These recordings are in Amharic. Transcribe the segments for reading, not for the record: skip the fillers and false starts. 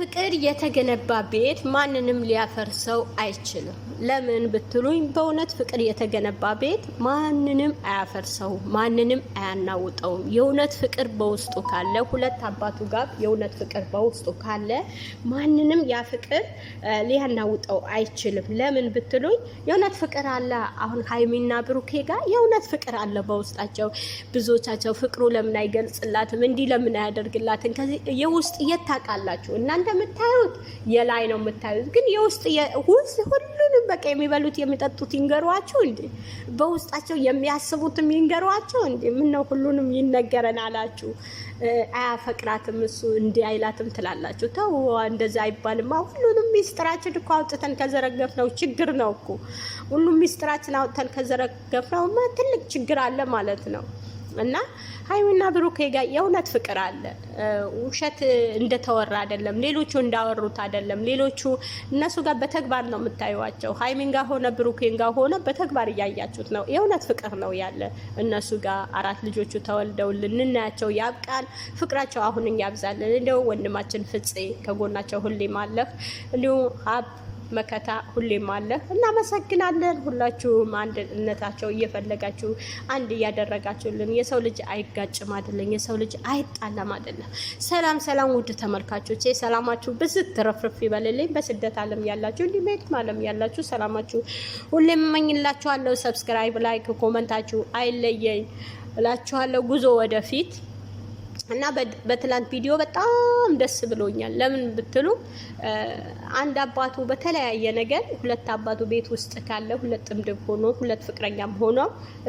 በፍቅር የተገነባ ቤት ማንንም ሊያፈርሰው አይችልም። ለምን ብትሉኝ በእውነት ፍቅር የተገነባ ቤት ማንንም አያፈርሰው፣ ማንንም አያናውጠውም። የእውነት ፍቅር በውስጡ ካለ ሁለት አባቱ ጋር የእውነት ፍቅር በውስጡ ካለ ማንንም ያ ፍቅር ሊያናውጠው አይችልም። ለምን ብትሉኝ የእውነት ፍቅር አለ። አሁን ሀይሚና ብሩኬ ጋር የእውነት ፍቅር አለ በውስጣቸው። ብዙዎቻቸው ፍቅሩ ለምን አይገልጽላትም፣ እንዲህ ለምን አያደርግላትም? ከዚህ የውስጥ የታውቃላችሁ እናንተ የምታዩት የላይ ነው የምታዩት፣ ግን የውስጥ ሁሉንም በቃ የሚበሉት የሚጠጡት ይንገሯቸው እንዴ? በውስጣቸው የሚያስቡትም ይንገሯቸው እንዴ? ምን ነው ሁሉንም ይነገረን አላችሁ? አያፈቅራትም እሱ እንዲህ አይላትም ትላላችሁ። ተው እንደዛ አይባልማ። ሁሉንም ሚስጥራችን እኮ አውጥተን ከዘረገፍነው ችግር ነው እኮ። ሁሉም ሚስጥራችን አውጥተን ከዘረገፍነው ትልቅ ችግር አለ ማለት ነው። እና ሀይሚና ብሩኬ ጋር የእውነት ፍቅር አለ። ውሸት እንደተወራ አይደለም፣ ሌሎቹ እንዳወሩት አይደለም። ሌሎቹ እነሱ ጋር በተግባር ነው የምታዩዋቸው። ሀይሚን ጋር ሆነ ብሩኬን ጋር ሆነ በተግባር እያያችሁት ነው። የእውነት ፍቅር ነው ያለ እነሱ ጋር። 4 ልጆቹ ተወልደውልን እናያቸው። ያብቃን፣ ፍቅራቸው አሁን ያብዛልን። እንደው ወንድማችን ፍፄ ከጎናቸው ሁሌም አለህ፣ እንዲሁ መከታ ሁሌም አለ። እናመሰግናለን። ሁላችሁም አንድነታቸው እየፈለጋችሁ አንድ እያደረጋችሁልን። የሰው ልጅ አይጋጭም አይደለም፣ የሰው ልጅ አይጣላም አይደለም። ሰላም ሰላም፣ ውድ ተመልካቾች ሰላማችሁ ብዝት ትረፍርፍ ይበልልኝ። በስደት ዓለም ያላችሁ እንዲህ በየትም ዓለም ያላችሁ ሰላማችሁ ሁሌም እመኝላችኋለሁ። ሰብስክራይብ፣ ላይክ፣ ኮመንታችሁ አይለየኝ እላችኋለሁ። ጉዞ ወደፊት እና በትላንት ቪዲዮ በጣም ደስ ብሎኛል። ለምን ብትሉ አንድ አባቱ በተለያየ ነገር ሁለት አባቱ ቤት ውስጥ ካለ ሁለት ጥምድብ ሆኖ ሁለት ፍቅረኛም ሆኖ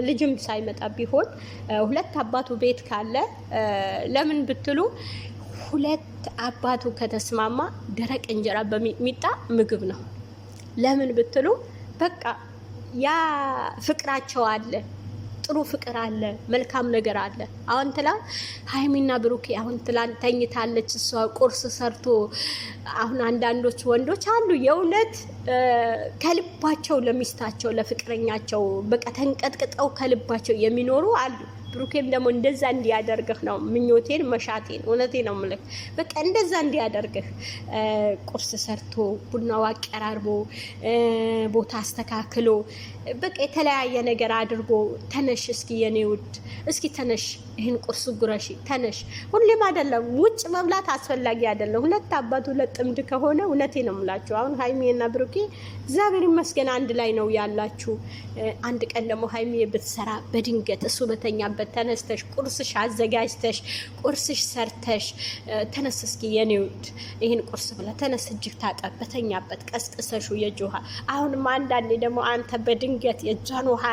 ልጅም ሳይመጣ ቢሆን ሁለት አባቱ ቤት ካለ ለምን ብትሉ ሁለት አባቱ ከተስማማ ደረቅ እንጀራ በሚጥሚጣ ምግብ ነው። ለምን ብትሉ በቃ ያ ፍቅራቸው አለ፣ ጥሩ ፍቅር አለ፣ መልካም ነገር አለ። አሁን ሀይሚና ብሩኬ አሁን ተኝታለች፣ እሷ ቁርስ ሰርቶ አሁን አንዳንዶች ወንዶች አሉ የእውነት ከልባቸው ለሚስታቸው ለፍቅረኛቸው በቃ ተንቀጥቅጠው ከልባቸው የሚኖሩ አሉ። ብሩኬም ደግሞ እንደዛ እንዲያደርግህ ነው ምኞቴን መሻቴን። እውነቴ ነው የምልህ፣ በቃ እንደዛ እንዲያደርግህ ቁርስ ሰርቶ ቡናው አቀራርቦ ቦታ አስተካክሎ በቃ የተለያየ ነገር አድርጎ ተነሽ እስኪ የኔ ውድ እስኪ ተነሽ ይህን ቁርስ ጉረሺ ተነሽ። ሁሌም አይደለም ውጭ መብላት አስፈላጊ አይደለም። ሁለት አባቱ ሁለት ጥምድ ከሆነ እውነቴ ነው የምላችሁ። አሁን ሀይሚና ብሩኬ እግዚአብሔር ይመስገን አንድ ላይ ነው ያላችሁ። አንድ ቀን ደግሞ ሀይሚ ብትሰራ በድንገት እሱ በተኛበት ተነስተሽ ቁርስሽ አዘጋጅተሽ ቁርስሽ ሰርተሽ ተነስ እስኪ የኔ ውድ ይህን ቁርስ ብላ ተነስ፣ እጅግ ታጠብ፣ በተኛበት ቀስቅሰሹ የእጅ ውሃ። አሁንም አንዳንዴ ደግሞ አንተ በድንገት የእጇን ውሃ